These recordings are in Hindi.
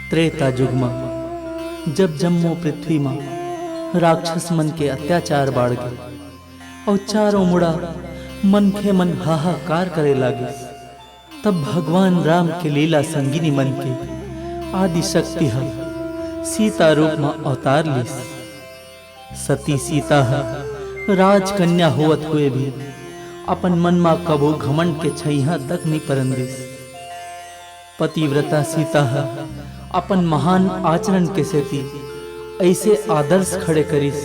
त्रेता युग में जब जम्मो पृथ्वी में राक्षस मन के अत्याचार बाढ़ गए और चारों मुड़ा मन के मन हाहाकार करे लागे, तब भगवान राम के लीला संगिनी मन के आदि शक्ति है सीता रूप में अवतार लीस। सती सीता है राजकन्या होवत हुए भी अपन मन में कबो घमंड के छैहा तक नहीं परंदिस। पतिव्रता सीता है अपन महान आचरण के सेती ऐसे आदर्श खड़े करिस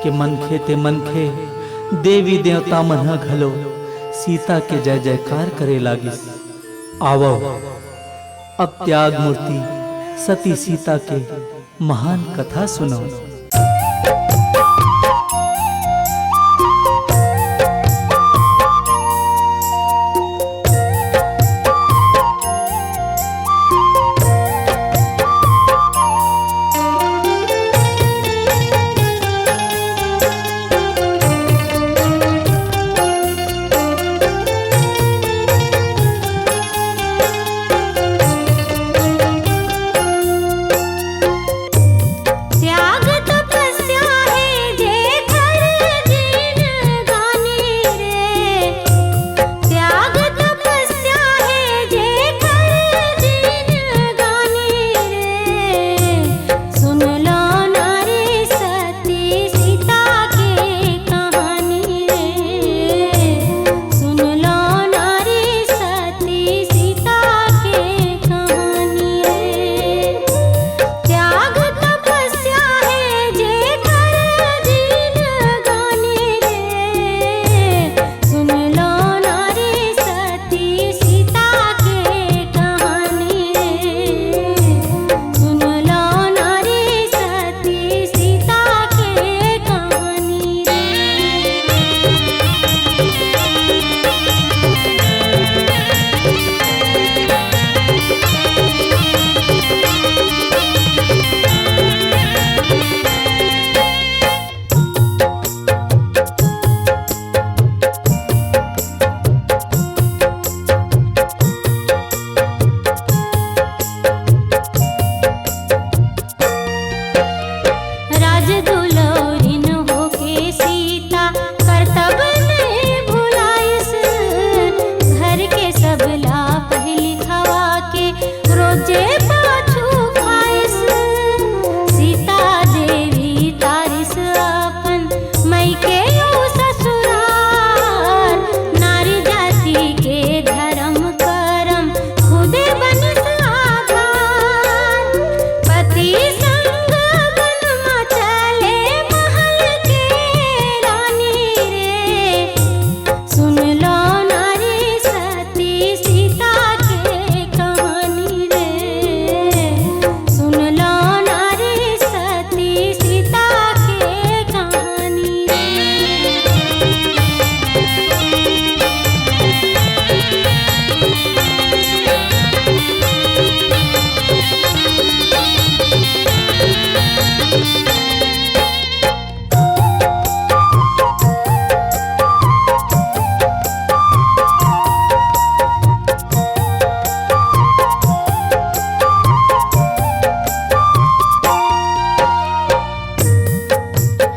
कि मनखे ते मनखे देवी देवता मन घलो सीता के जय जयकार करे लागिस। आवो अब त्याग मूर्ति सती सीता के महान कथा सुनो।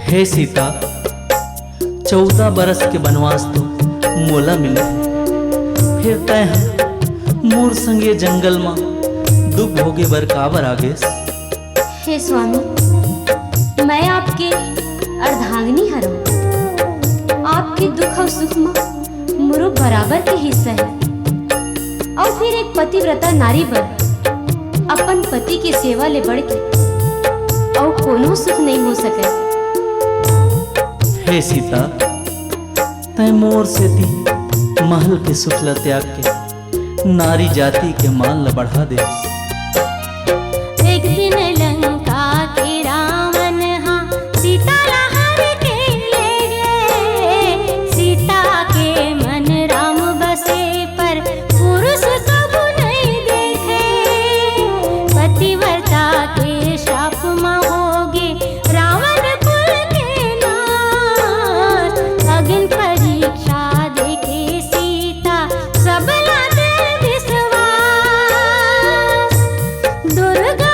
हे सीता, 14 बरस के वनवास तो मोला मिले, फिर तय मोर संगे जंगल में दुख भोगे बर काबर आगेस। हे स्वामी, मैं आपके अर्धांगिनी हूँ। आपके दुख और सुख में मोरो बराबर के हिस्सा है। और फिर एक पतिव्रता नारी बन अपन पति की सेवा ले बढ़ के और कोनो सुख नहीं हो सके। हे सीता, तय मोर से थी महल के सुख ल त्याग के नारी जाति के मान ल बढ़ा दे। एक दिन लंका के रावण हा सीता लहर के ले गए। सीता के मन राम बसे पर पुरुष कबू नहीं देखे। पतिव्रता के शाप में होगे रावण कुल के नाश। अग्नि परीक्षा देखे सीता सबला दे विश्वास। दुर्गा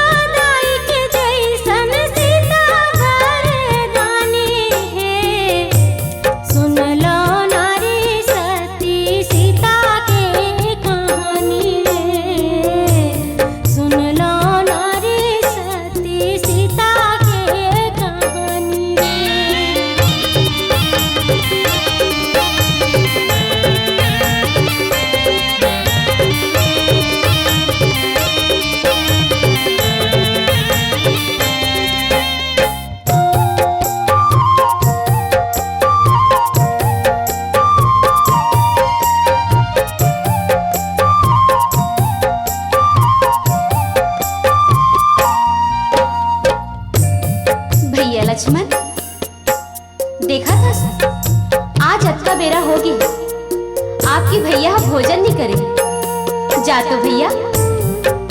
जातो भैया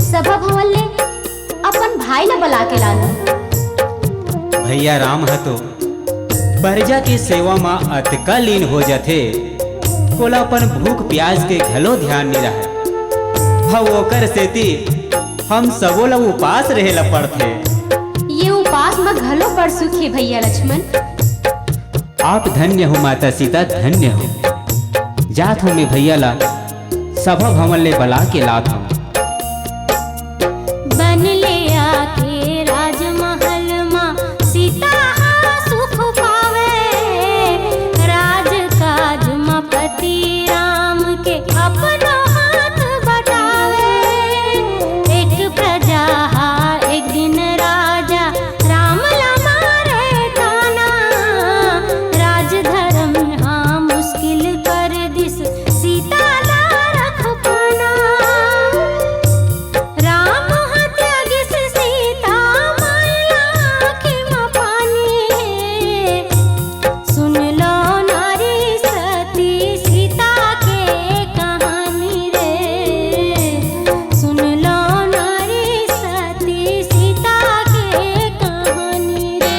सभा भवन ले अपन भाई ला बुला के लाना। भैया राम हतो प्रजा की सेवा में अतका लीन हो जाते कोला अपन भूख प्याज के घलो ध्यान नहीं रहा। हाँ ओकर सेती हम सबो ला उपास रहे ला पड़ते। ये उपास में घलो पड़ सुखी भैया लक्ष्मण। आप धन्य हो माता सीता, धन्य हो। जात हूँ मैं भैया ला सभा भवन ले बुला के लात हूँ। बन ले आके राजमहल माँ सीता सुख पावे, राज काज माँ पति राम के अपनो हाथ बटावे। एक प्रजा एक दिन राजा राम ला मारे ताना, राज धर्म हाँ मुश्किल कर दिस सीता ला रख पाना। राम हत्यागिस सीता मायला के माँ पानी है, सुन लो नारी सती सीता के कहानी रे, सुन लो नारी सती सीता के कहानी रे।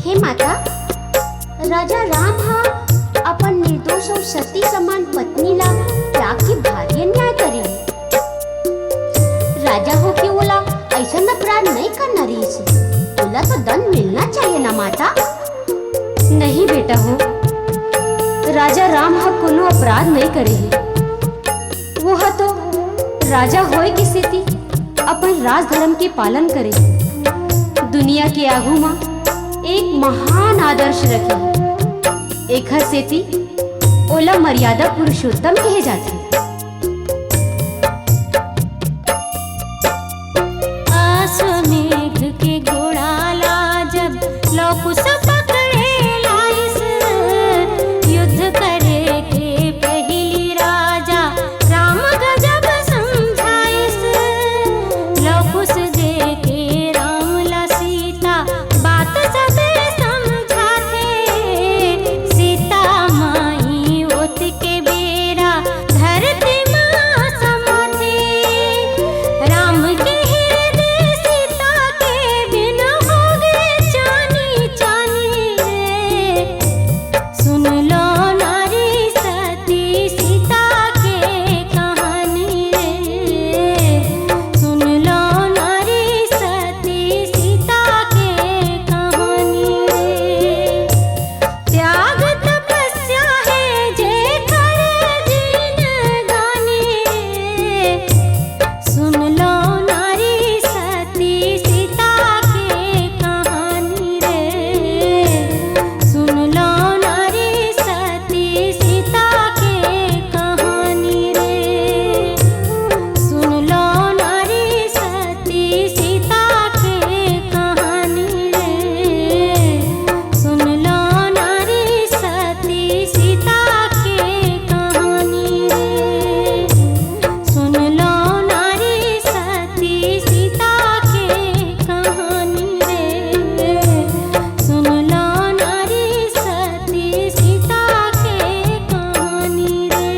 हे माता, राजा राम हा अपन निर्दोष और सती समान पत्नी ला त्याग के भारी अन्याय करे। राजा हो के ओला ऐसा अपराध नहीं करना रही से, ओला तो दंड मिलना चाहिए ना माता। नहीं बेटा हो, राजा राम हा कोनो अपराध नहीं करे। वो हा तो राजा होए की स्थिति अपन राज धर्म के पालन करे, दुनिया के आगू मां एक महान आदर्श रखे। एक सेती ओला मर्यादा पुरुषोत्तम कहे जाते। अश्वमेघ के घोड़ा ला जब लौकुश पकड़े लाइस, युद्ध करे के पहली राजा राम गजब समझाइस। लौकुश दे के राम ला सीता बात सबे समझाते, सीता माई ओत के बेरा धरती माँ समाथे। राम के हृदय सीता के बिन होगे चानी चानी रे, सुन लो नारी सती सीता के कहानी रे, सुन लो नारी सती सीता के कहानी रे। त्याग तपस्या है जे करे जिंदगानी रे, सुन लो नारी सती सीता के कहानी रे, सुन लो नारी सती सीता के कहानी रे, सुन लो नारी सती सीता के कहानी रे, सुन लो नारी सती सीता के कहानी रे, सुन लो नारी सती सीता के कहानी रे, सुन लो नारी सती सीता के कहानी रे।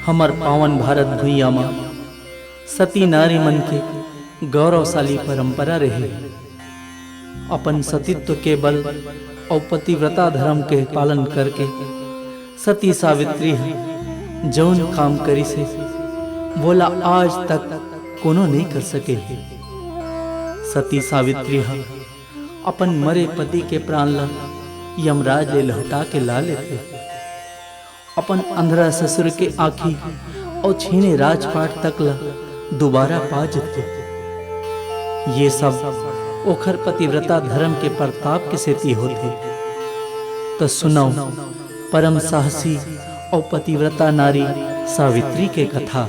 हमर पावन भारत भूइया मां सती नारी मन के गौरवशाली परंपरा रही। अपन सतीत्व के बल और पतिव्रता धर्म के पालन करके सती सावित्री जौन काम करी से बोला आज तक कोनो नहीं कर सके। सती सावित्री अपन मरे पति के प्राण ला यमराज ले लौटा के ला लेते। अपन अंधरा ससुर के आँखी और छीने राजपाट तक ला दोबारा पा जते। ये सब ओखर पतिव्रता धर्म के प्रताप के सेती होते। तो सुनाओ परम साहसी और पतिव्रता नारी सावित्री के कथा।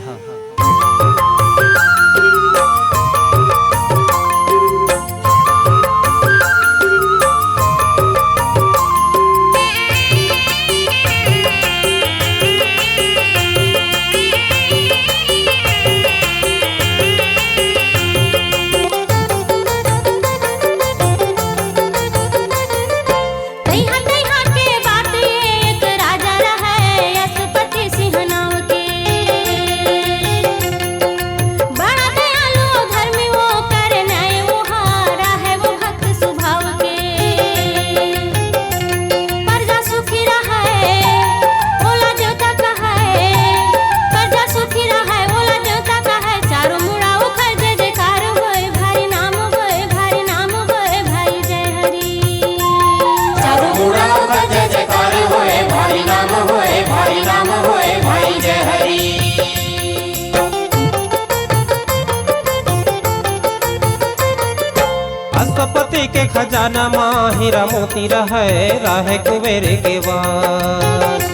अष्टपति के खजाना माँ हीरा मोती रहे कुबेर के वास।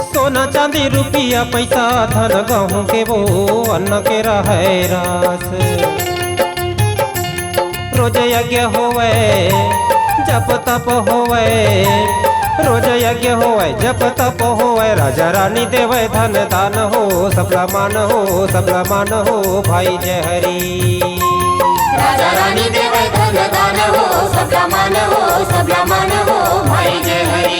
सोना चांदी रुपया पैसा धन गहूँ के वो अन्न के रहे रास। रोज यज्ञ होवे जप तप होवे, रोज यज्ञ होवे जप तप होवे। राजा रानी देवे धन दान हो, सबला मान हो भाई जय हरि। राजा रानी देवे धन दान हो, सबला मान हो भाई जय हरि।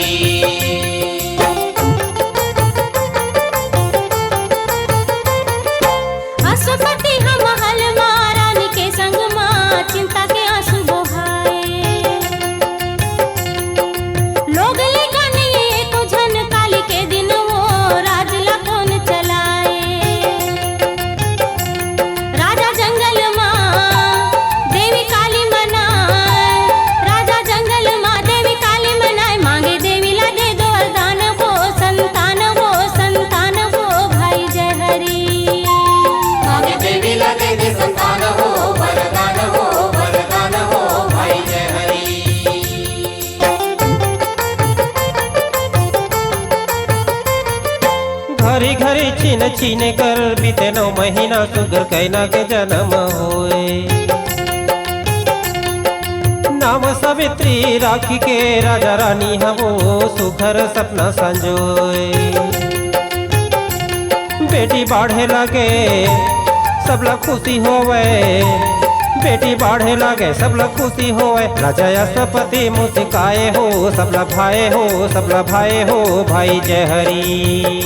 अश्वपति हम महल माँ रानी के संग माँ चिंता के आंसू बहाए। लोग लेगाने को झन काली के दिन वो राज लखन चलाए। राजा जंगल माँ देवी काली मनाए, राजा जंगल माँ देवी काली मनाए। मांगे देवी ला दे दो वरदान हो, संतान हो भाई जय हरि। मांगे देवी ला दे दे संतान हो, वरदान हो भाई जय हरि। घरी घरी छीन छीन कर बीते 9 महीना सुगर कैना के जन्म होए। नाम सावित्री राखी के राजा रानी हवो सुघर सपना संजोए। बेटी बाढ़े लगे सब लोग खुशी होवे, बेटी बाढ़े लगे सब लोग खुशी होवे। राजा अष्टपति मुस्काए हो, सब भाई हो भाई जय हरि।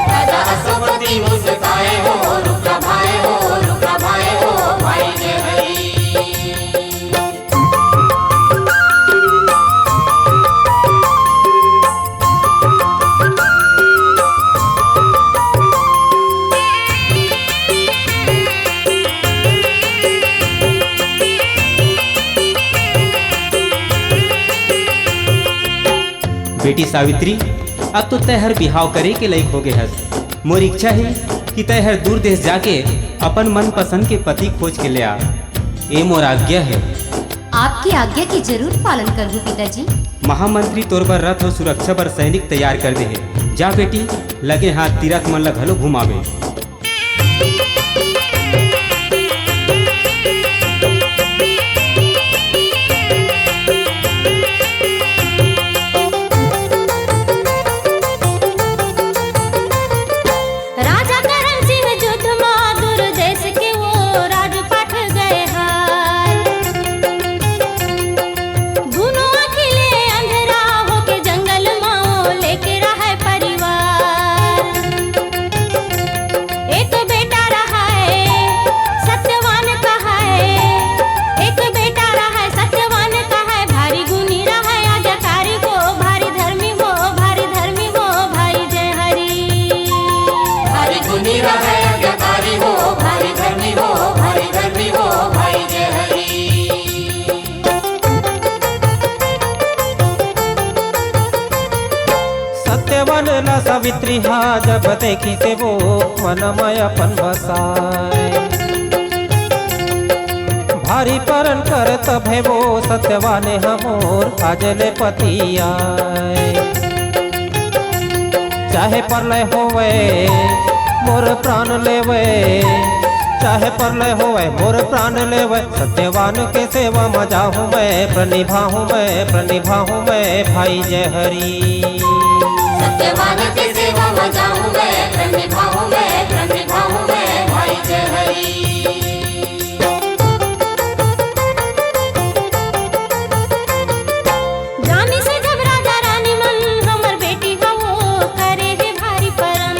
राजा अष्टपति मुस्काए हो, रुद्र भाई हो भाई जय हरि। बेटी सावित्री, अब तो तय हर बिहाव करे के लायक हो गए हस। मोर इच्छा है कि तय हर दूर देश जाके अपन मन पसंद के पति खोज के ले आ। ए मोर आज्ञा है। आपकी आज्ञा की जरूर पालन करूँ पिताजी। महामंत्री तोर पर रथ और सुरक्षा पर सैनिक तैयार कर दे है। जा बेटी, लगे हाथ तीरथ मन ला घलो घुमावे। राजा करण सिंह युद्ध माँ दूर देश के वो राजपाट गए हार। दोनों अकेले अंधेरा होके जंगल माँ लेके रहा परिवार। एक बेटा रहा है सत्यवान कहा है, एक बेटा रहा है सत्यवान कहा है। भारी गुनी रहा है आज्ञाकारी हो, भारी धर्मी हो भाई जय हरि। भारी गुनी रहे आज्ञाकारी हो, भारी धर्मी हो भाई जय हरि। सत्यवान ला सावित्री हा जब देखी से वो मन में अपन बसाए। भारी परन कर तभे वो सत्यवाने हमोर आजले पतिया चाहे परलय होवे मोर प्राण लेवे चाहे परलय होवे मोर प्राण लेवे सत्यवान के सेवा में जाहूँ मैं प्रणिभाहूँ मैं भाई जय हरि सत्यवान के सेवा में जाऊं मैं प्रणिभाऊं मैं भाई जय हरि जानी से जब राजा रानी मन हमर बेटी हो करे है भारी परम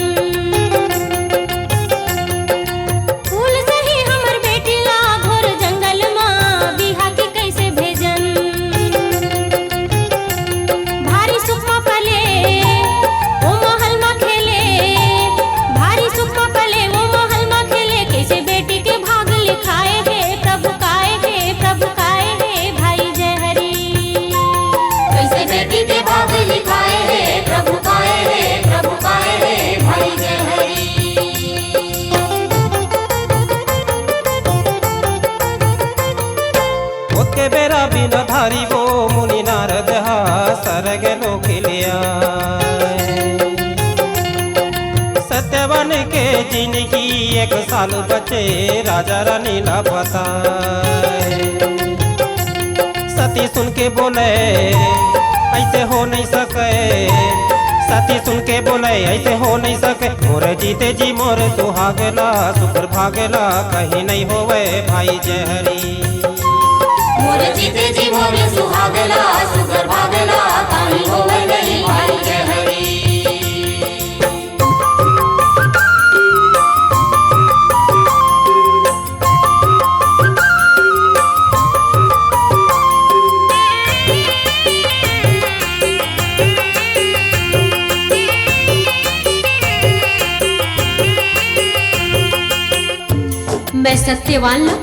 फूल सही हमर बेटी ला घोर जंगल माँ बिहा के कैसे भेजन भारी सुख में पले वो महल में खेले भारी सुख में पले वो महल में खेले कैसे बेटी के भाग लिखाए है प्रभु काए है भाई जय हरि कैसे बेटी के भाग लिखाए हैं प्रभु काए हैं भाई जय हरि उसके बेरा बिना धारी वो मुनि नारद सरग लोके लिया सत्यवन के जिंदगी एक साल बचे राजा रानी ला पता सती सुन के बोले ऐसे हो नहीं सके सती सुन के बोले ऐसे हो नहीं सके मोर जीते जी मोर सुहागला सुकर भागला कहीं नहीं होवे भाई जय हरि मोर जीते जी मोर सुहागला सुगर भागला कहीं होवे नहीं भाई जय हरि मैं सत्यवान ला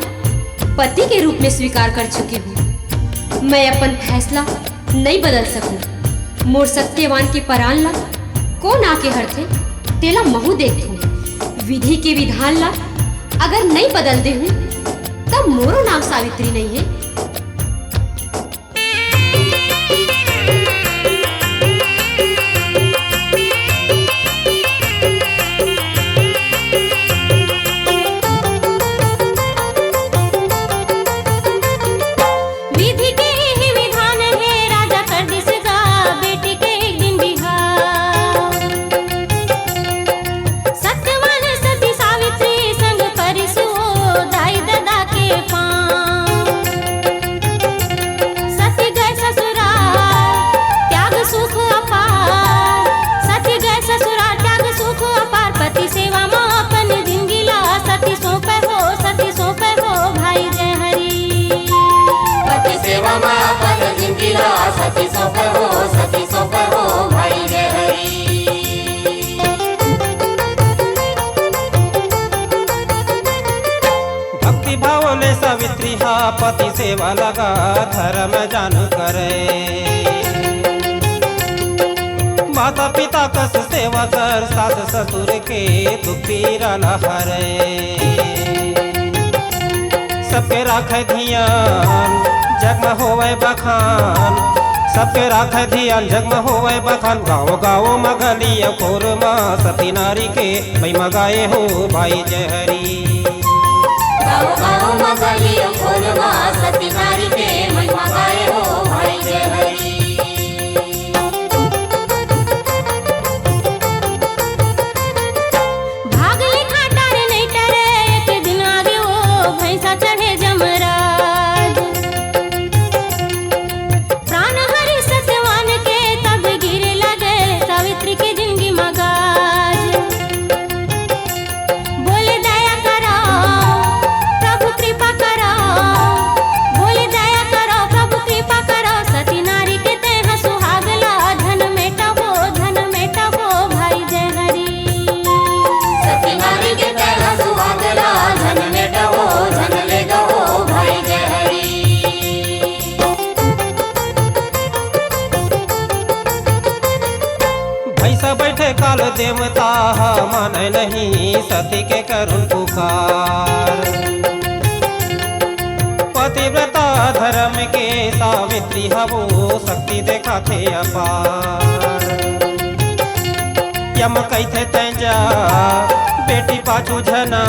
पति के रूप में स्वीकार कर चुकी हूँ मैं अपन फैसला नहीं बदल सकूं मोर सत्यवान के परान ला कौन आके हरथे तेला महू देखूं विधि के विधान ला अगर नहीं बदल दे हूँ तब मोरो नाम सावित्री नहीं है विधि के ही विधान है राजा कर दी सजा बेटी के एक दिन बिहार सत्यवान सती सावित्री संग परिसु दाई ददा के पांव सती गए ससुराल त्याग सुख अपार सती गए ससुराल त्याग सुख अपार पति सेवा में अपन जिंदगी ला सती सौंपे हो भाई जय हरि पति सेवा में अपन जिंदगी ला सती सौंपे हो भाई जय हरि भक्ति भाव ले सावित्री हा पति सेवा लगा धर्म जान करे माता पिता कस सेवा कर सास ससुर के दुख पीरा न हरे सबके राखे धियान जग में होवे बखान सबके राखे धियान जग में होवे बखान गाँव गाँव मगलिया कोर माँ सती नारी के मैं मगाए हो भाई जय हरि गाँव गाँव मगलियों खोलवा सती नारी के महिमा गाए हो भाई जय हरि भाग लिखा टारे नहीं टरे एक दिन आगे वो भैंसा चढ़े जमराज प्राण हरि सत्यवान के तब गिरे लगे सावित्री के जिंदगी मगाज बोले दया करो प्रभु कृपा करो बोले दया करो प्रभु कृपा करो सती नारी के तेह सुहागला धन मेटा हो भाई जय हरि सती नारी के तेरा सुहागला धन लेटा हो धन ले गो भाई जय हरि भैसा बैठे काल देवता मन नहीं सती के करुण पुकार धर्म के सावित्री हवो शक्ति देखा थे अपार। यम कैथे तैजा बेटी पाछू झना,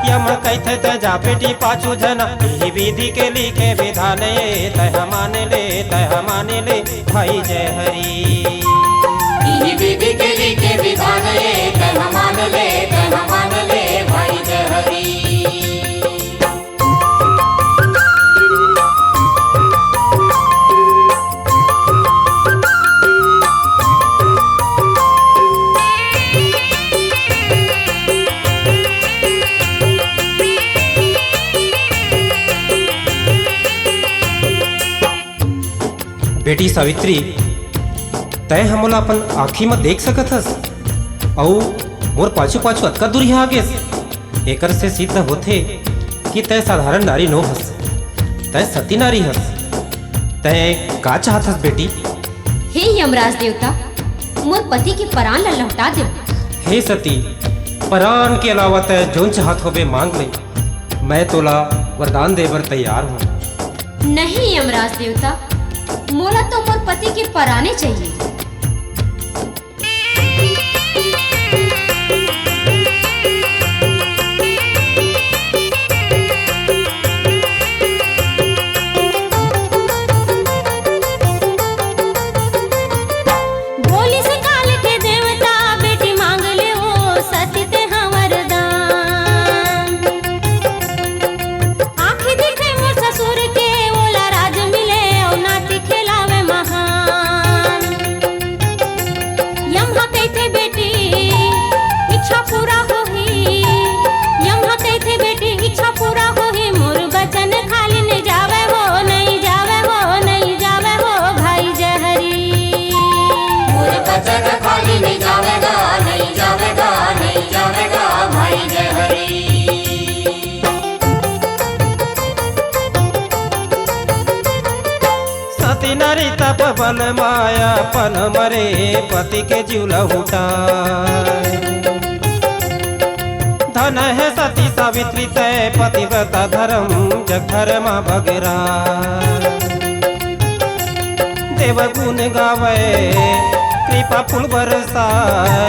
यम कैथे तैजा बेटी पाछू झना। यही विधि के लिखे विधान ये तह मान ले भाई जय हरि। इन्हीं विधि के लिखे विधान ये तह मान ले भाई जय हरि। बेटी सावित्री, तय हमला अपन आँखी में देख सकत हस औ मोर पाछू पाछू अतका दूर यहाँ आगे। एकर से सिद्ध होथे कि तय साधारण नारी नो हस, तय सती नारी हस। तय का चाहत हस बेटी? हे यमराज देवता, मोर पति के प्राण ला लौटा दे। हे सती, प्राण के अलावा तय जोन चाहत होबे मांग ले, मैं तोला वरदान देवर तैयार हूँ। नहीं यमराज देवता, मोला तो मोर पति के पराने चाहिए। बोली से काल के देवता बेटी मांग ले हो सती ते वरदान। आँखें दिखे मोर ससुर के ओला राज मिले और नाती खिलावे महान। यम कहते बेटी इच्छा पूरा होही, यम कहते बेटी इच्छा पूरा होही। मोर बचन खाली नहीं जावे हो, नहीं जावे हो, नहीं जावे हो भाई जय हरि। मोर बचन खाली नहीं जावेगा, नहीं जावेगा, नहीं जावेगा भाई जय हरि। सती नारी तप बल माया पन मरे पति के जीव लहुटा। धन है सती सावित्री तय पतिव्रता धर्म जग धर्म बगरा। देव गुण गावे कृपा फूल बरसाए,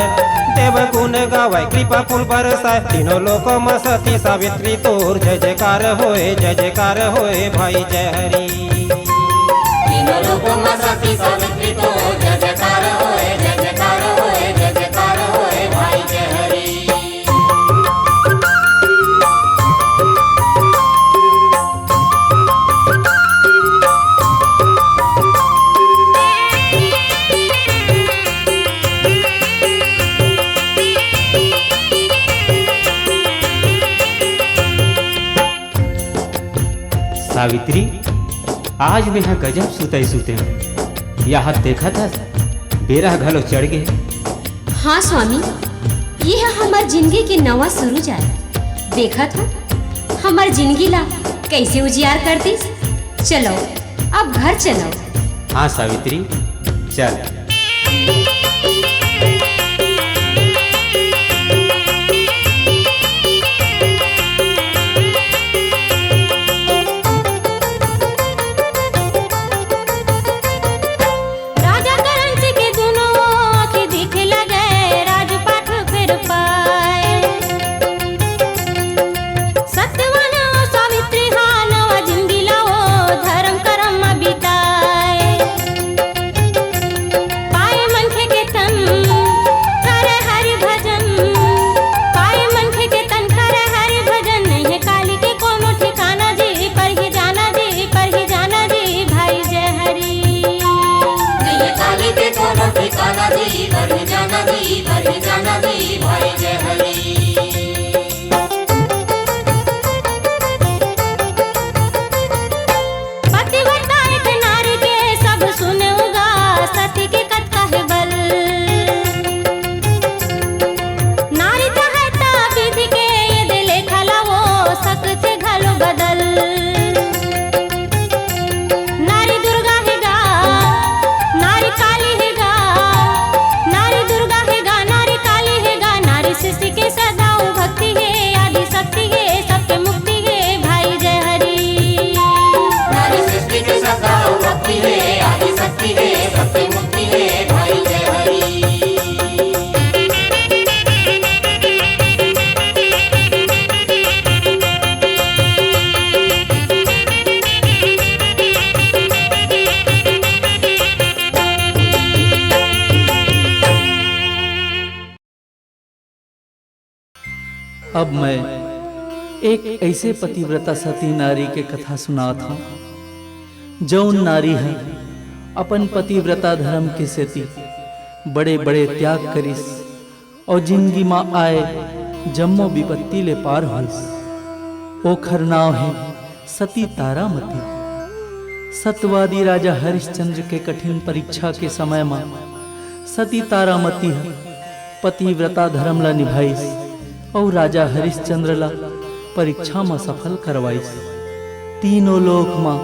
देव गुण गावे कृपा फूल बरसाए। तीनों लोकों में सती सावित्री तोर जय जयकार होए भाई जय हरि। तीनों लोकों में सती सावित्री तो जय जयकार होए, जय जयकार होए, जय जयकार होए भाई जय हरि। सावित्री, आज मैं यहाँ गजब सुते यहाँ देखा था बेरा घलो चढ़ गए। हाँ स्वामी, ये है हमार जिंदगी की नवा शुरू जाए। देखा था हमार जिंदगी ला कैसे उजियार कर दी। चलो अब घर चलो। हाँ सावित्री, चल। राजा करण से के दोनों आँखें दिखे लगे, राजपाट फिर पाए। सत्यवान सावित्री हाँ नवा जिंदगी लाओ, धर्म कर्म में बिताए। पाए मनखे के तन करे हरि भजन, पाए मनखे के तन करे हरि भजन। नहीं काली के कोनो ठिकाना जी, पर ही जाना जी, पर ही जाना जी भाई जय हरि। नहीं काली के कोनो ठिकाना दी, पर ही जाना दी, पर ही जाना दी भाई जय हरि। पतिव्रता एक नारी के सब सुने उगा, सती के कत कहे बल। नारी चाहता विधि के ये दिले खलावो, सकते घलो बदल। नारी दुर्गा है गा, नारी काली है गा, नारी दुर्गा है गा, अब मैं एक ऐसे पतिव्रता सती नारी के कथा सुनात हूँ। जौन नारी है अपन पतिव्रता धर्म के सेती बड़े बड़े त्याग करिस और जिंदगी में आए जम्मो विपत्ति ले पार होइस। ओखर नाव है सती तारामती। सत्यवादी राजा हरिश्चंद्र के कठिन परीक्षा के समय में सती तारामती है पतिव्रता धर्म ला निभाइस और राजा हरिश्चंद्र ला परीक्षा में सफल करवाइस। तीनों लोक में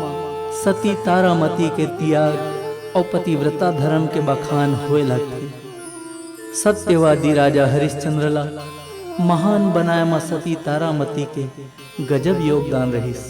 सती तारामती के त्याग और पतिव्रता धर्म के बखान होए लगते। सत्यवादी राजा हरिश्चंद्र ला महान बनाए में सती तारामती के गजब योगदान रहिस।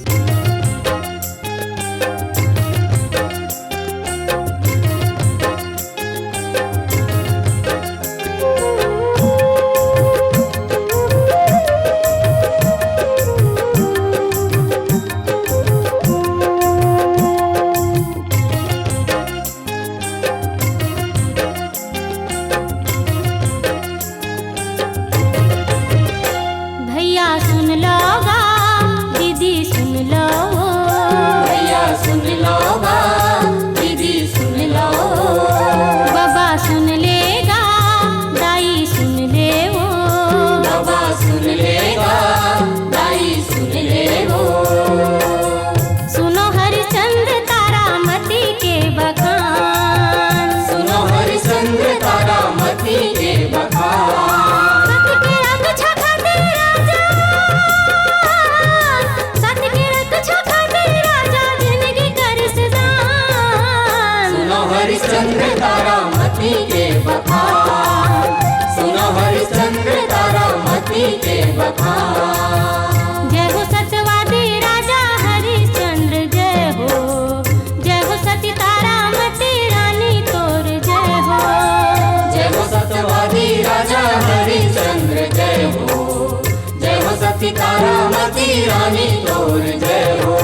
हरिश्चंद्र तारामती के बखान, सुनो हरिश्चंद्र तारामती के बखान। जय हो सत्यवादी राजा हरिश्चंद्र जय हो सती तारामती रानी तोर जय हो। जय हो सत्यवादी राजा हरिश्चंद्र जय हो सती तारामती रानी तोर जय हो।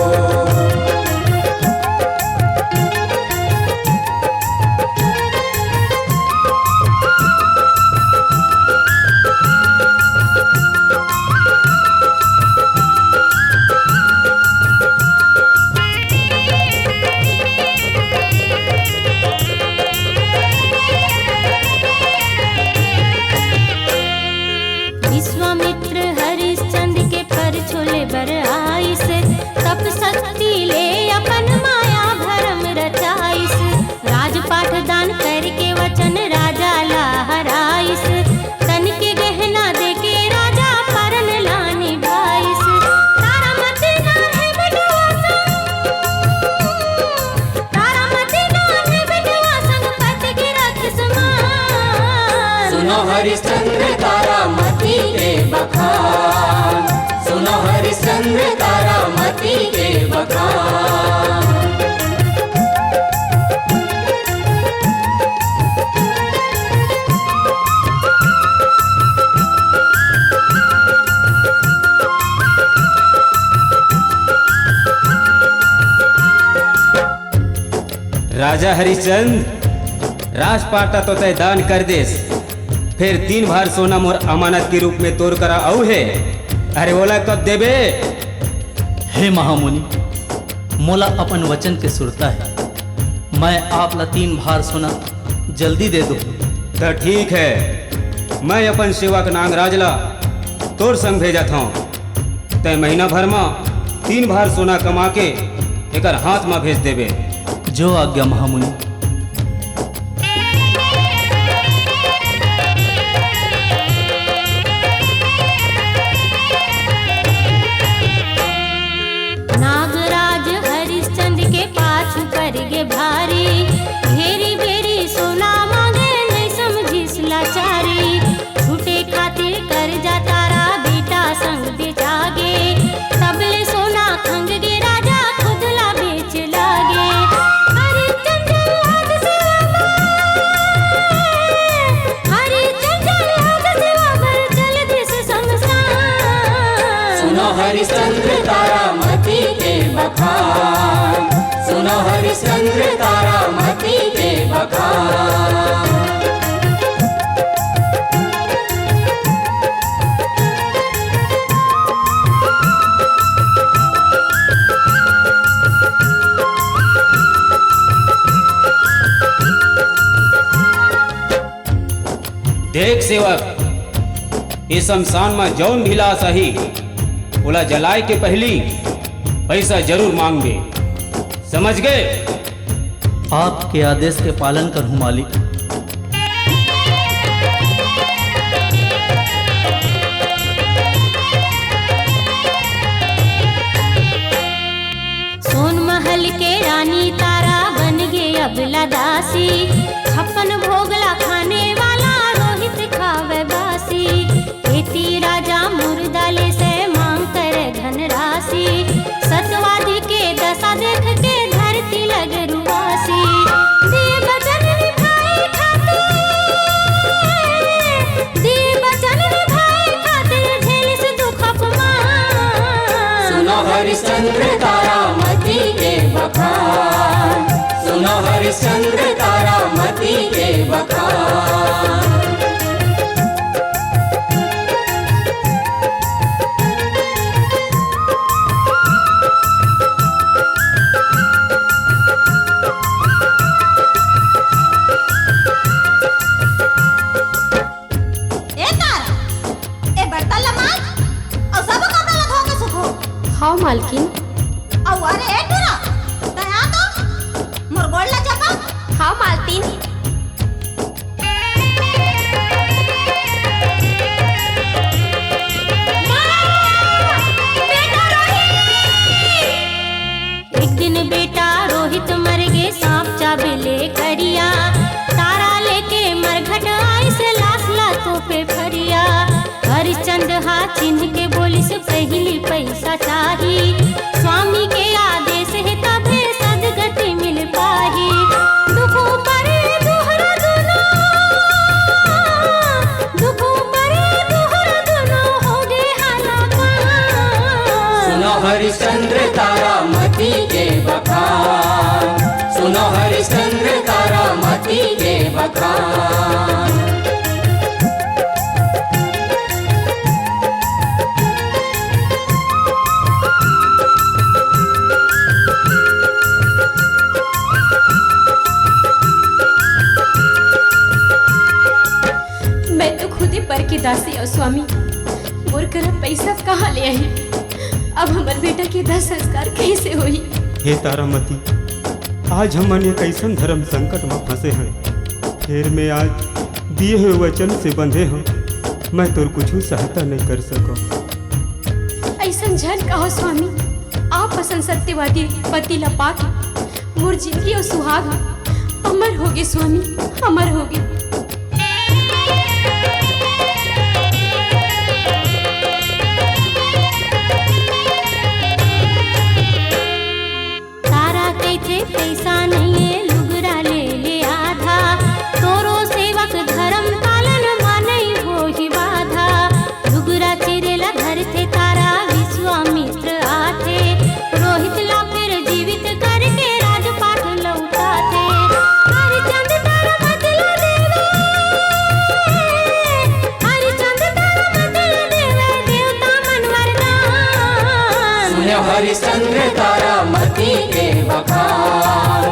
विश्वामित्र हरिश्चंद्र के पर छोले बर आइस, तप शक्ति ले अपन माया भरम रचाइस। राजपाठ दान करके वचन राजा ला हराइस, तन के गहना दे के राजा परन लानी भाइस। तारामती नानी बेटवा संग, तारामती नानी बेटवा संग पति के रख समान। सुनो हरिश्चंद्र तारामती के बखान, सुनो हरिश्चंद्र तारामती के बखान। राजा हरिश्चंद्र राजपाटा तो तय दान कर देस, फिर 3 भार सोना मोर अमानत के रूप में तोड़ करा आऊ है। अरे ओला कब देबे? हे महामुनि, मोला अपन वचन के सुरता है। मैं आप ला 3 भार सोना जल्दी दे दो। तो ठीक है, मैं अपन सेवक नागराज ला तोर संग भेजत हूँ। तय महीना भर में 3 भार सोना कमा के एकर हाथ में भेज देबे। जो आज्ञा महामुनि। नागराज हरिश्चंद्र के पाछू कर गे भारी, घेरी बेरी सोना मांगे नहीं समझिस लाचारी। छूटे खातिर कर जा तारा बेटा संग बेचागे, तबले सोना खंग गे राजा खुदला बेच लागे। हरिश्चंद्र लाग सेवा पर चल दिस शमशान। सुनो हरिश्चंद्र तारामती के बखान, सुनो हरिश्चंद्र तारामती के बखान। देख सेवक, इस शमशान में जौन भी लाश सही ओला जलाए के पहली पैसा जरूर मांगे, समझ गए? आपके आदेश के पालन करूं मालिक। सोन महल के रानी तारा बन गए अबला दासी, 56 भोगला खाने वाला रोहित खावे बासी। खेती राजा मुर्दाले से मांग कर धन राशि, सतवादी के दशा देख के धरती लग रुआसी। दिए वचन निभाए खातिर, दिए वचन निभाए खातिर झेलिस दुख अपमान। सुनो हरिश्चंद्र तारामती के बखान, सुनो हरिश्चंद्र तारामती के बखान। हाँ मालकिन। अरे टुरा दया तो मोर गोड़ ला चपा। हाँ मालकिन। एक दिन बेटा रोहित मर गए सांप चाबेले करिया, तारा लेके मरघट आई से लाश लातों पे फरिया। हरिश्चंद्र हाथ चिन्ह के बोली से पहली पैसा चाही, स्वामी के आदेश है तबे सदगति मिल पाही। दुखों परे दोहरा दुनो, दुखों परे दोहरा दुनो हो गए हालाकान। सुनो हरिश्चंद्र तारामती के बखान, सुनो हरिश्चंद्र तारामती के बखान। मैं तो खुद ही पर की दासी और स्वामी, मोर कर पैसा कहाँ ले आई? अब हमारे बेटा के दाह संस्कार कैसे होई? हे तारामती, आज हमन एक ऐसन धर्म संकट में फंसे हैं, फिर मैं आज दिए हुए वचन से बंधे हैं, मैं तोर कुछ सहायता नहीं कर सको। ऐसा जन कहो स्वामी, आप पसंद सत्यवादी पति लपा के मोर जिंदगी और सुहाग अमर होगे स्वामी, अमर होगे। तारा कहते पैसा नहीं है लुगरा ले ले आधा, तोरो सेवक धर्म पालन माने हो ही बाधा। लुगरा चिरेला धरते तारा विश्वामित्र आथे, रोहित ला फिर जीवित करके राजपाट लौटाते। हरिचंद तारा मतला देवे, हरिचंद तारा मतला देवे, देवता मन वरदान। सुनो हरिश्चंद्र तारामती के बखान,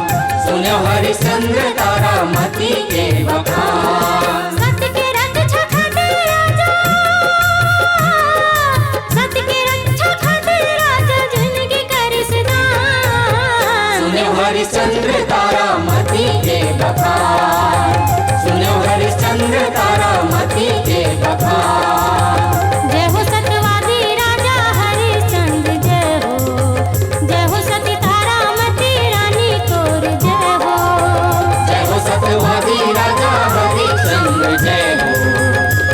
सुनो हरिश्चंद्र तारामती के बखान। सत्य के रक्षा खातिर राजा, सत्य के रक्षा खातिर राजा जिंदगी करिस दान। सुनो हरिश्चंद्र तारामती के बखान, सुनो हरिश्चंद्र तारामती के बखान। जय हो सत्यवादी राजा हरिश्चंद्र, जय हो, जय हो सती तारामती रानी तोर जय हो। जय हो सत्यवादी राजा हरिश्चंद्र, जय हो,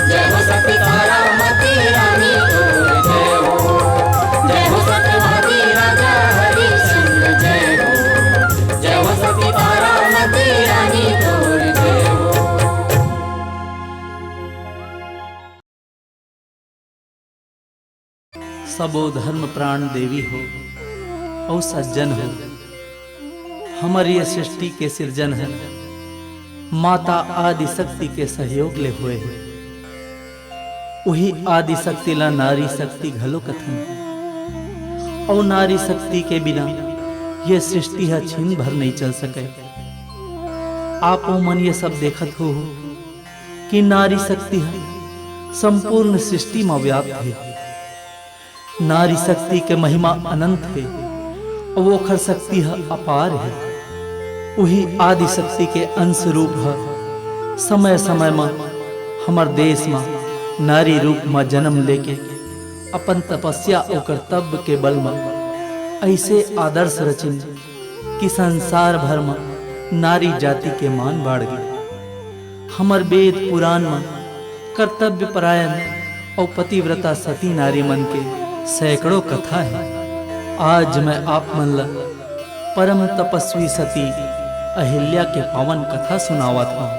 जय हो सती तारामती रानी तोर जय हो। जय हो सत्यवादी राजा हरिश्चंद्र, जय हो, जय हो सती तारामती रानी तोर जय हो। सबो धर्म प्राण देवी हो और सज्जन हो, हमारी ये सृष्टि के सृजन है माता आदि शक्ति के सहयोग ले हुए है। वही आदि शक्ति ला नारी शक्ति घलो कथन, और नारी शक्ति के बिना ये सृष्टि है छीन भर नहीं चल सके। आप मन ये सब देखत हो कि नारी शक्ति है संपूर्ण सृष्टि में व्याप्त है। नारी शक्ति के महिमा अनंत है और वो खर शक्ति है अपार है। वही आदि शक्ति के अंश रूप है। समय समय में हमार देश में नारी रूप में जन्म लेके अपन तपस्या और कर्तव्य के बल में ऐसे आदर्श रचिन कि संसार भर में नारी जाति के मान बढ़ गए। हमर वेद पुराण में कर्तव्य परायण और पतिव्रता सती नारी मन के सैकड़ों कथा है। आज मैं आप मन ला परम तपस्वी सती अहिल्या के पावन कथा सुनावा था।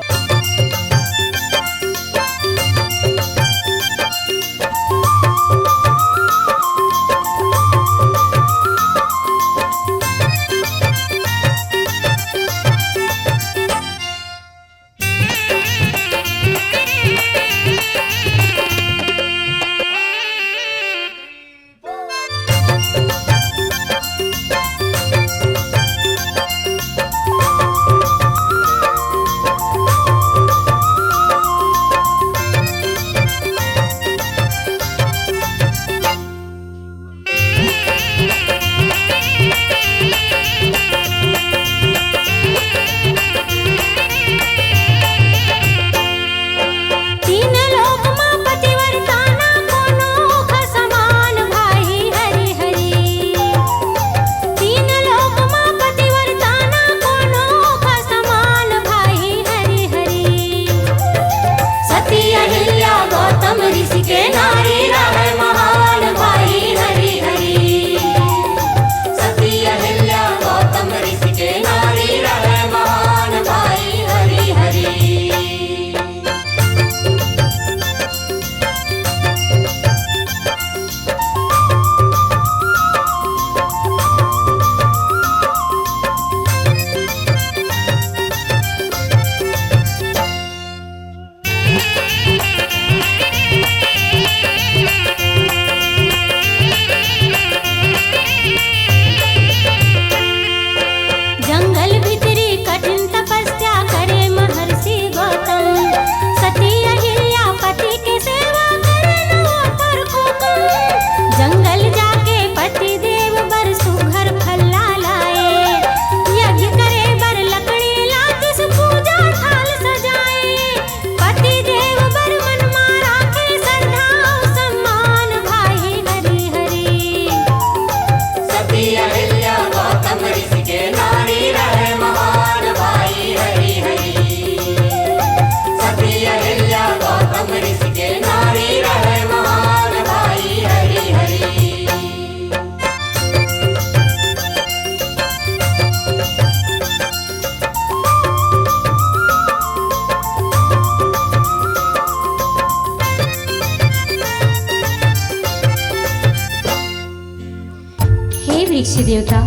वृक्ष देवता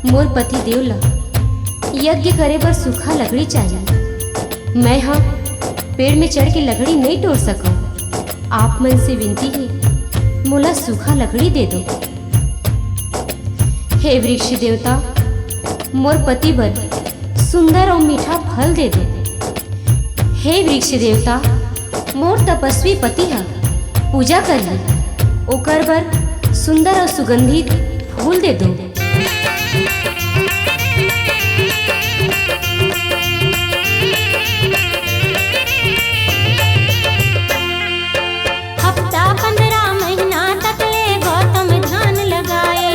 मोर पति देव ला यज्ञ करे बर सूखा लकड़ी चाहिए। मैं हाँ पेड़ में चढ़ के लकड़ी नहीं तोड़ सकूं। आप मन से विनती है मोला सूखा लकड़ी दे दो। हे वृक्ष देवता मोर पति बर सुंदर और मीठा फल दे दो। हे वृक्ष देवता मोर तपस्वी पति है पूजा करिए ओकर बर सुंदर और सुगंधित फूल दे दो। हफ्ता 15 महीना तक ले गौतम ध्यान लगाए।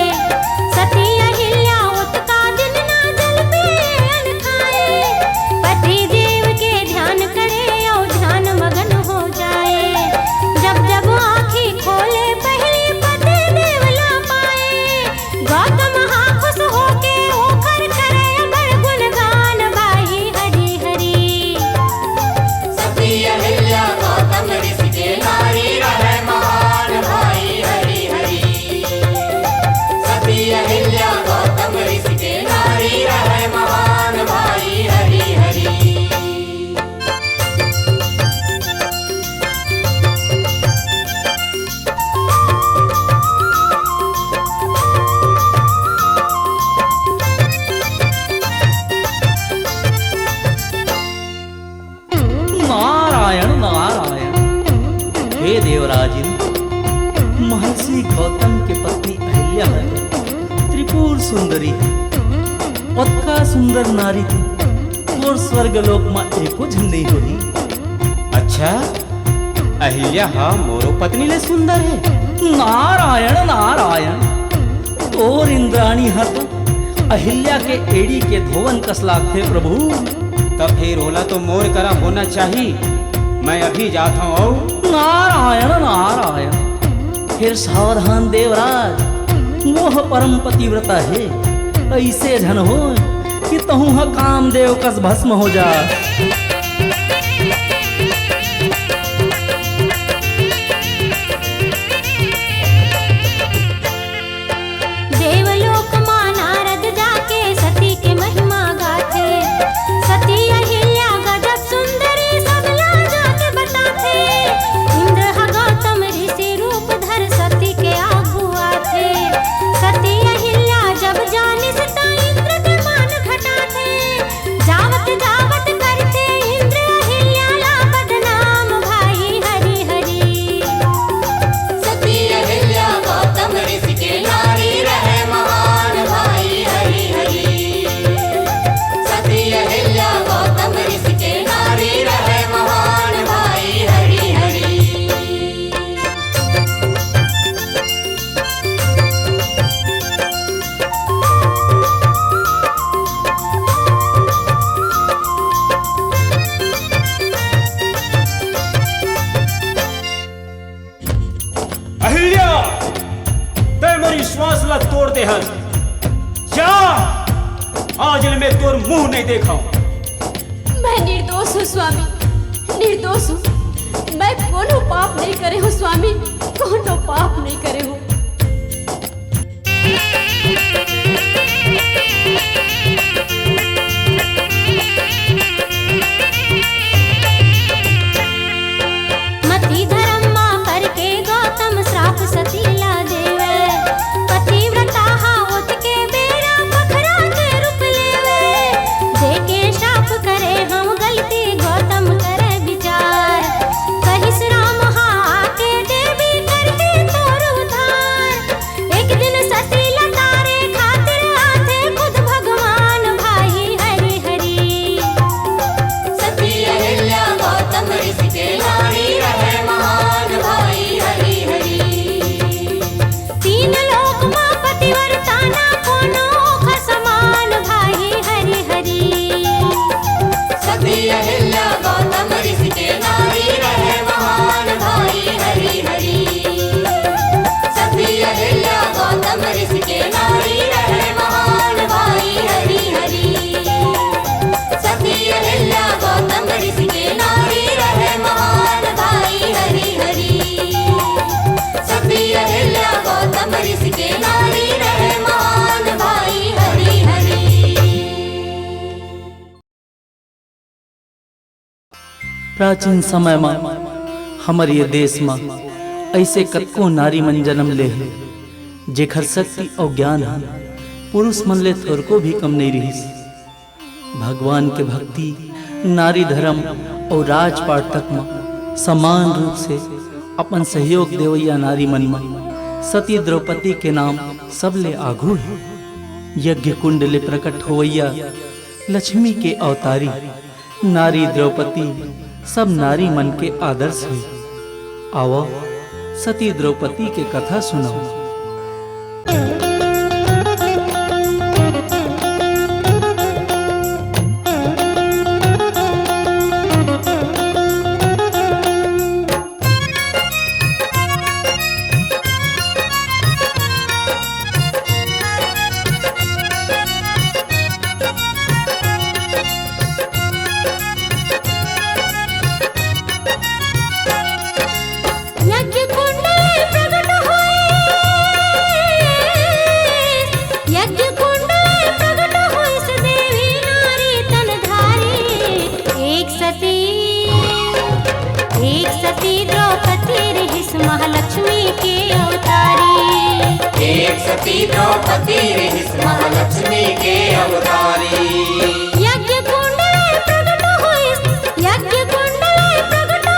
सती अहिल्या उतका दिन ना जल पे अन्न खाए। पति देव के ध्यान करे और ध्यान मगन हो जाए। जब जब आँखें खोले पहले पति देव ला पाए। गौतम नारायण नारायण। हे देवराज इंद्र, महर्षि गौतम के पत्नी अहिल्या त्रिपुर सुंदरी पत्का सुंदर नारी थी और स्वर्गलोक में एको नहीं हुई। अच्छा, अहिल्या हा मोरो पत्नी ले सुंदर है। नारायण नारायण। और इंद्राणी हा तो अहिल्या के एड़ी के धोवन कसलाक थे प्रभु। तब फिर होला तो मोर करा होना चाहिए। मैं अभी जाता हूँ। नारायण नारायण। फिर सावधान देवराज, मोह परम पतिव्रता है, ऐसे झन हो कि तहु ह कामदेव कस भस्म हो जा। देवलोक मां नारद जाके सती के महिमा गाथे। सती अहिल्या गजब सुंदरी सबला जाके बताथे। इंद्र हा गौतम ऋषि रूप धर सती के आगू आथे। सती अहिल्या जब जानी सता इंद्र के मान घटाथे। जावत जावत करते इंद्र अहिल्या ला बदनाम भाई हरि हरि। सती अहिल्या गौतम ऋषि के नारी रहे महान भाई हरि हरि। सती अहिल्या गौतम ऋषि के नारी रहे महान भाई हरि हरि। अहिल्या, ते मेरी श्वास ला तोड़ दे हन। जा, आज मैं तोर मुंह नहीं देखा। मैं निर्दोष हूँ स्वामी, निर्दोष हूँ। मैं कोनो पाप नहीं करे हूँ स्वामी, कोनो पाप नहीं करे हूँ। मति धर्म मां करके गौतम श्राप सतीला देवे। पतिव्रता हावत के बेरा बखरा के रूप लेवे। जेके श्राप करे हम गलती गौतम करे विचार। कहिस राम हा आके देवी करके तोर उद्धार। एक दिन सतीला तारे खातिर आथे खुद भगवान भाई हरि हरि। सती अहिल्या गौतम ऋषि के नारी रहे महान भाई हरि हरि। तीन लोक मां पतिव्रता ना कोनो ओखर समान भाई हरि हरि। सती अहिल्या गौतम ऋषि के नारी रहे महान भाई हरि हरि। सती अहिल्या गौतम ऋषि के नारी रहे महान भाई हरि हरि। सती अहिल्या गौतम ऋषि के नारी रहे महान भाई हरि हरि। सती अहिल्या गौतम ऋषि के नारी रहे महान भाई हरि हरि। प्राचीन समय में हमारे ये देश में ऐसे कतको नारी मन जन्म ले हैं जेखर शक्ति और ज्ञान है पुरुष मन ले थोरको भी कम नहीं रही। भगवान के भक्ति, नारी धर्म और राजपाट तक में समान रूप से अपन सहयोग देवैया नारी मन में सती द्रौपदी के नाम सबले आगू है। यज्ञ कुंड ले प्रकट होवैया लक्ष्मी के अवतारी नारी द्रौपदी सब नारी मन के आदर्श है। आओ सती द्रौपदी के कथा सुनाओ। यज्ञ कुंड में प्रकट होए। यज्ञ कुंड में प्रकट होए से देवी नारी तन धारी। एक सती द्रौपदी रहिस महालक्ष्मी के अवतारी। एक सती द्रौपदी रहिस महालक्ष्मी के अवतारी। यज्ञ कुंड में प्रकट होए। यज्ञ कुंड में प्रकट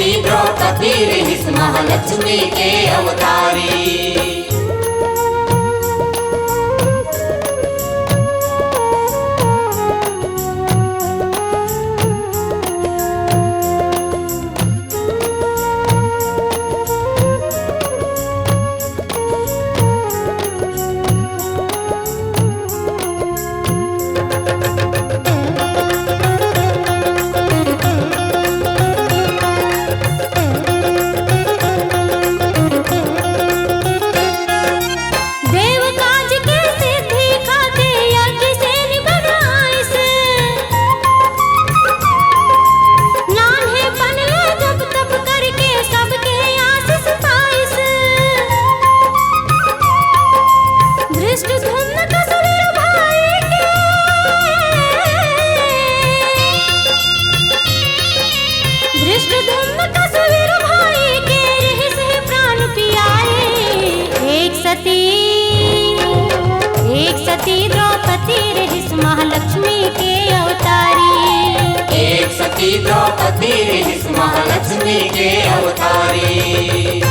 सती द्रौपदी रहिस महालक्ष्मी के अवतारी। सती द्रौपदी रहिस महालक्ष्मी के अवतारी।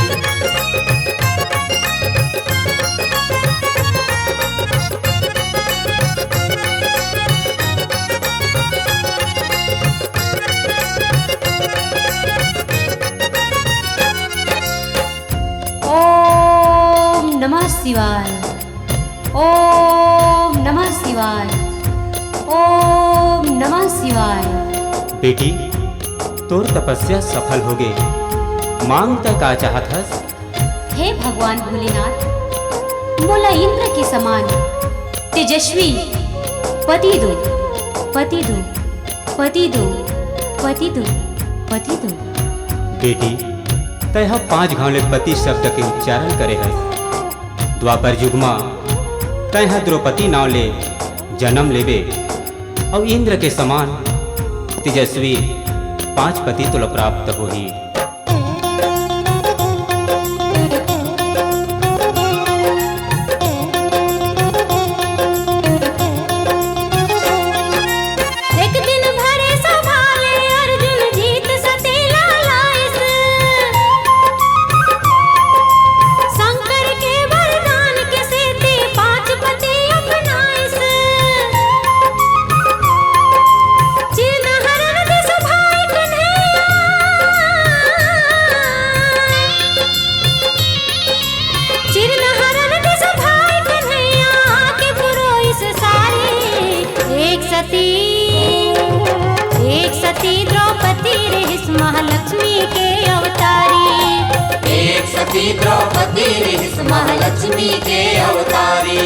ओम नमः शिवाय, ओम नमः शिवाय, ओम नमः शिवाय। बेटी, तोर तपस्या सफल हो गई। मांग तक का चाहत हस? हे भगवान भोलेनाथ, मोला इंद्र के समान तेजस्वी पति दो, पति दो, पति दो, पति दो, पति दो। बेटी, तय 5 घावले पति शब्द के उच्चारण करे है। द्वापर युग में तय द्रौपदी नाव ले जन्म लेबे और इंद्र के समान तेजस्वी 5 पति तुल प्राप्त होही। सती द्रौपदी रहिस महालक्ष्मी के अवतारी।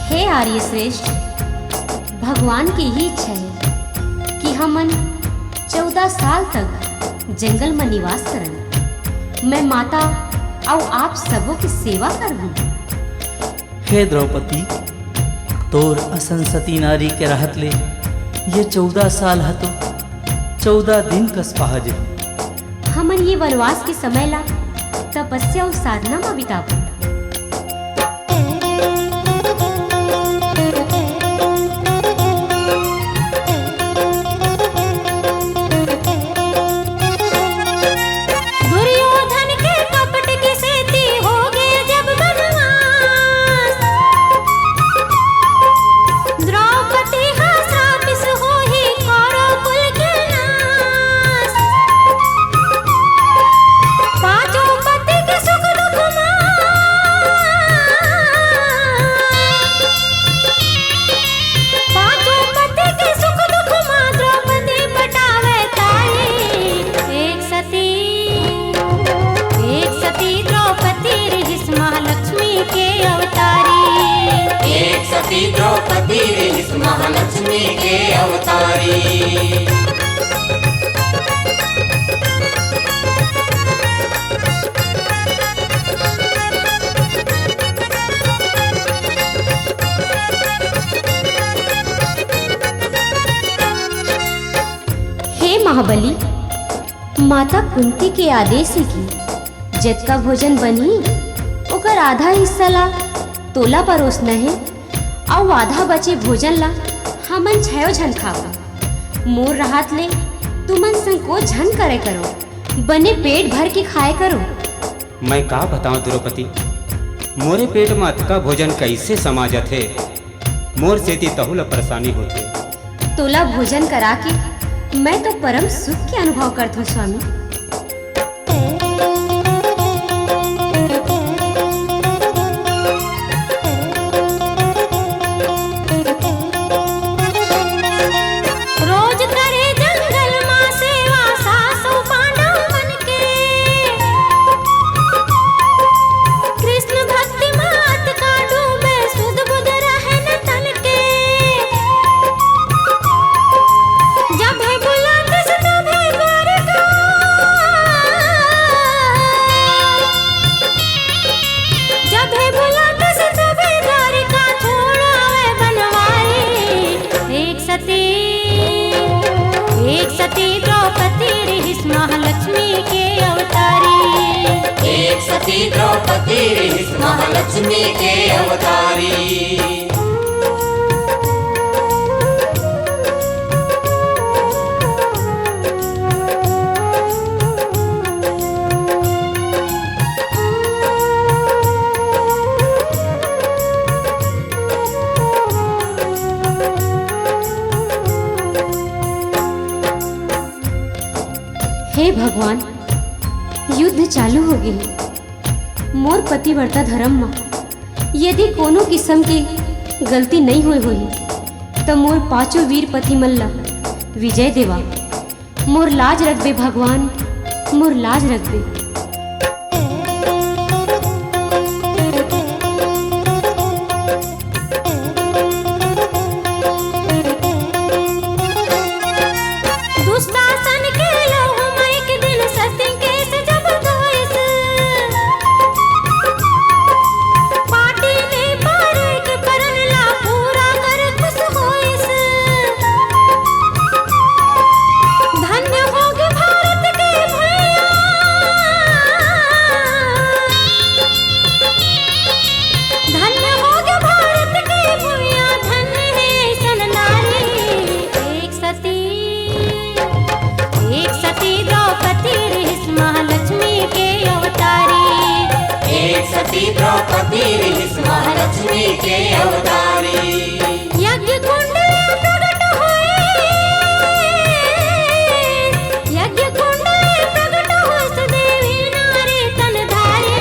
हे आर्य श्रेष्ठ, भगवान की ही इच्छा है कि हमन 14 साल तक जंगल में निवास करन। मैं माता और आप सबों की सेवा करहूं। हे द्रौपदी, तोर असन सती नारी के रहत ले ये 14 साल हतो 14 दिन कस पहाजे। हमन ये वनवास के समय ला तपस्या और साधना में बिताबो। सती द्रौपदी रहिस महालक्ष्मी के अवतारी। महाबली, माता कुंती के आदेश की जितना भोजन बनी ओकर आधा हिस्सा ला तोला परोस नहीं और आधा बचे भोजन ला हमन छयो झन खावा। मोर राहत ले तुमन संकोच झन करे करो, बने पेट भर के खाए करो। मैं का बताऊं द्रौपदी, मोरे पेट में अतका भोजन कैसे समाजत है। मोर सेती तहुला परेशानी होते। तोला भोजन करा के मैं तो परम सुख के अनुभव करत हूँ स्वामी। रोज करे जंगल माँ सेवा सासु पांडव मन के, कृष्ण भक्ति मात का डूबे सुध बुध रहन तन के। जब है बुलंद से तब है द्वारका, जब है बुलंद से तब है द्वारका, छोड़ो है बनवारी। एक सती द्रौपदी रही महालक्ष्मी के अवतारी। एक सती द्रौपदी रही महालक्ष्मी के अवतारी। हे भगवान, युद्ध चालू हो गई। मोर पतिव्रता धर्म में यदि कोनो किस्म की गलती नहीं हुई तो मोर पांचों वीर पति मल्ला विजय देवा। मोर लाज रख दे भगवान, मोर लाज रख दे। दुष्टासन के लहू में एक दिन सती केस जब धोइस, पाटी ने पारे के करन ला पूरा कर खुश होइस। धन्य होगे भारत के भैया, धन्य होगे भारत के भैया, धन्य है ऐसन नारी। एक सती द्रौपदी रही महालक्ष्मी के अवतारी। एक सती द्रौपदी रही महालक्ष्मी के अवतारी। यज्ञ कुंड में प्रकट हुए, यज्ञ कुंड में प्रकट हुए सुदेवी नारी तनधारी।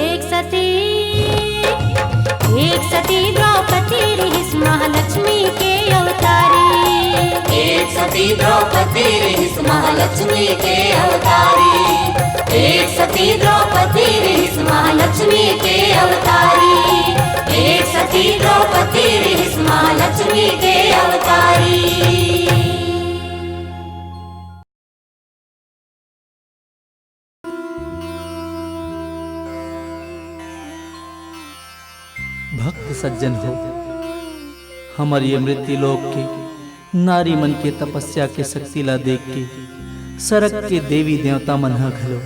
एक सती द्रौपदी रही महालक्ष्मी के अवतारी। एक सती द्रौपदी रही महालक्ष्मी के अवतारी। एक सती द्रौपदी रही महालक्ष्मी के अवतारी। एक सती द्रौपदी रही महालक्ष्मी के अवतारी। भक्त सज्जन हो, हमारी ये मृत्यु लोक के नारी मन के तपस्या के शक्ति ला देख के सरक के देवी देवता मन ह घलो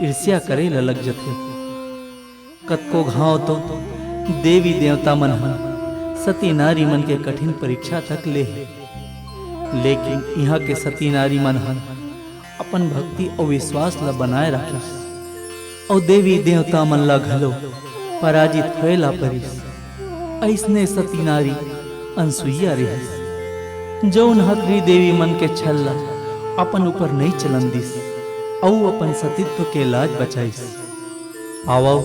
ईर्ष्या करे ला लग जथे। कतको घाव तो देवी देवता मन ह सती नारी मन के कठिन परीक्षा तक ले है, लेकिन यहाँ के सती नारी मन ह अपन भक्ति और विश्वास ला बनाए रखिस और देवी देवता मन ला घलो पराजित होएला परिस। ऐसने सती नारी अनसुईया रहिस, जौन हकरी देवी मन के छल्ला अपन ऊपर नहीं चलन दिस और अपन सतीत्व के लाज बचाइस। आओ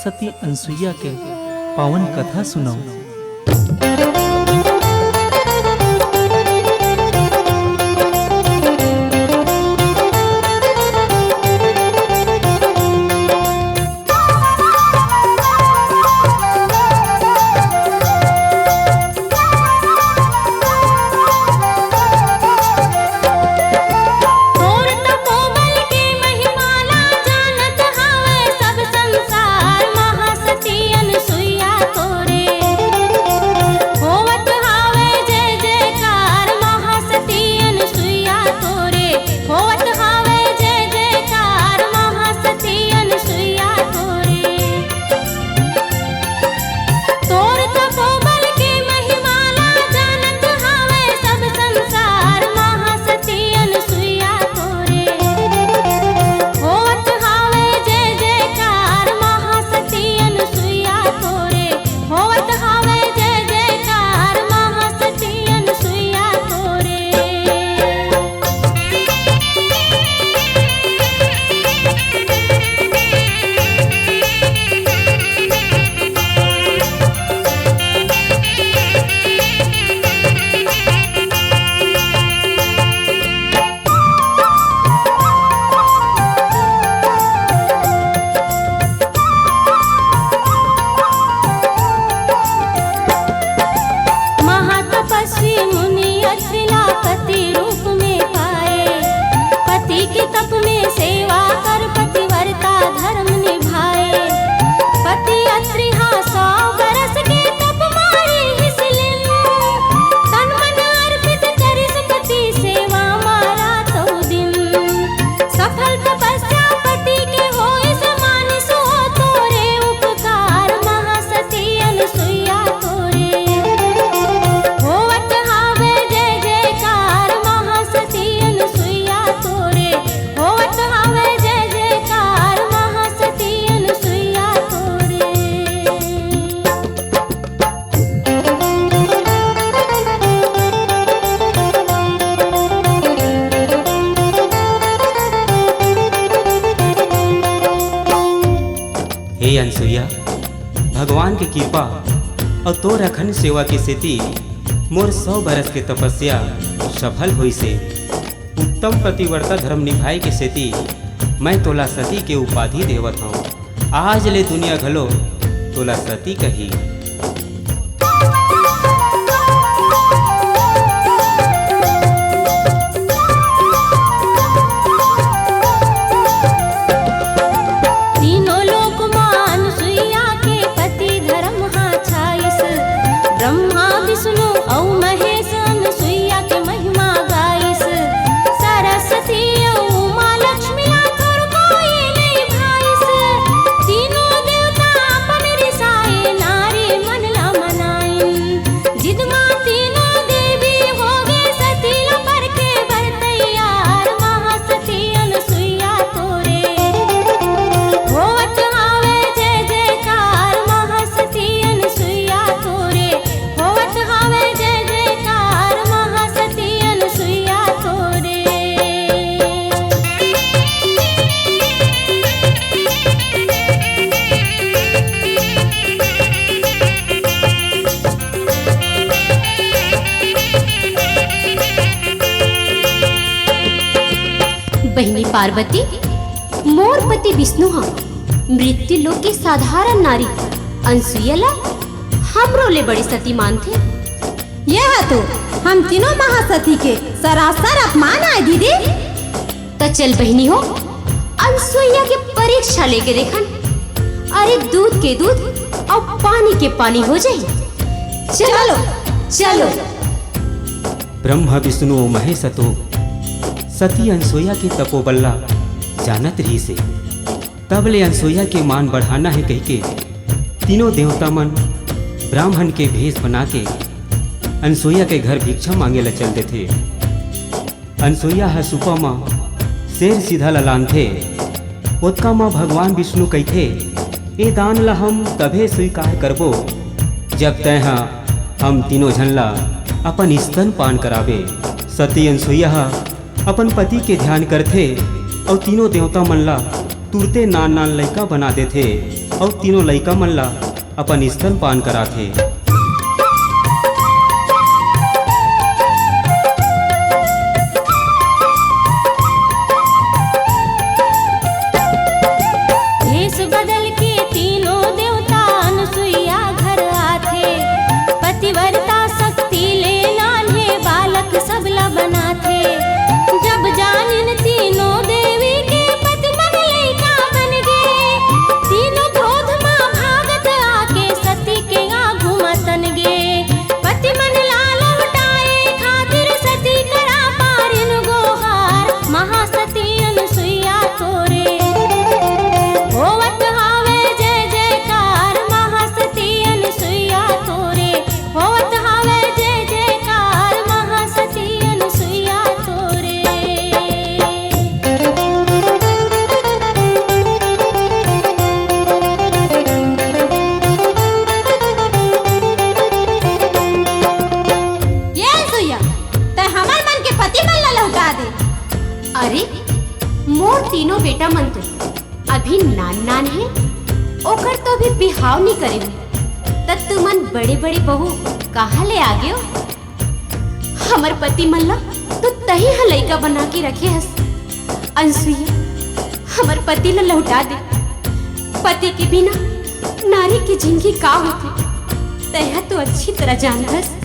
सती अनसुईया के पावन कथा सुनाओ। सब संसार महासती अनसुईया तोरे। अनसुईया, भगवान की कृपा और तोर अखंड सेवा के सेती मोर 100 बरस के तपस्या सफल हुई से उत्तम पतिव्रता धर्म निभाए के सेती मैं तोला सती के उपाधि देवत हूँ। आज ले दुनिया घलो तोला सती कही। तीनों लोक मान सुइया के पति धर्म हा छाइस, ब्रह्मा विष्णु औ महेश सुइया के महिमा गाइस। सरस्वती औ उमा लक्ष्मी लाथुर कोई नहीं भाइस। तीनों देवता अपन रिसाए नारी मन ला मनाइन। जिद मां तीनों देवी होगे सती ला पर के बर तैयार। महासती अनसुइया तोरे होवत हावे जय जयकार। महासती अनसुइया तोरे होवत हावे जय जयकार। महासती अनसुइया तोरे। बहिनी पार्वती, मोर पति विष्णु हा मृत्यु लोक के साधारण नारी अनसुईया ला हमरो ले बड़ी सती मानथे। ये है तो हम तीनों महासती के सरासर अपमान है दीदी। तो चल बहिनी हो, अनसुईया के परीक्षा लेके देखन। अरे दूध के दूध और पानी के पानी हो जाई। चलो चलो। ब्रह्मा विष्णु महेश तो सती अनसुईया की तपोबल्ला जानत रही से तब ले अनसुईया के मान बढ़ाना है कह के तीनों देवता मन ब्राह्मण के भेष बना के अनसुईया के घर भिक्षा मांगे ला चलते थे। अनसुईया है सुपा माँ शेर सीधा ललान थे। ओतका माँ भगवान विष्णु कहते ए दान ला हम तभे स्वीकार करबो जब तय हम तीनों झनला अपन स्तन पान करावे। सती अनसुईया अपन पति के ध्यान करथे और तीनों देवता मन ला तुरते नान नान लइका बना देथे और तीनों लइका मन ला अपन स्तन पान कराथे। भेष बदल के तीनों देवता अनसुईया घर आथे। पतिव्रता शक्ति ले नान्हे बालक सबला बनाथे। जब जानिन तीनों देवी के पति मन लइका बन गे। तीनों क्रोध मां भागत आके सती के आगू मतन गे। पति मन ला लौटाए खातिर सती करा पारिन गोहार। महासती अनसुईया तोरे होवत हावे जय जयकार। महासती अनसुईया तोरे होवत हावे जय जयकार। महासती अनसुईया तोरे। ये अनसुईया ते हमार मन के पति मन ला लौटा दे। अरे मोर तीनों बेटा मन तो अभी नान नान है, ओकर तो अभी बिहाव नहीं करे हुए। तब तू मन बड़े बड़े बहू कहाँ ले आ गयो। हमर पति मन ला तो तही हा लइका बना के रखे हस। अनसुईया हमर पति ला लौटा दे। पति के बिना नारी की जिंदगी का होती तह तो अच्छी तरह जानत हस।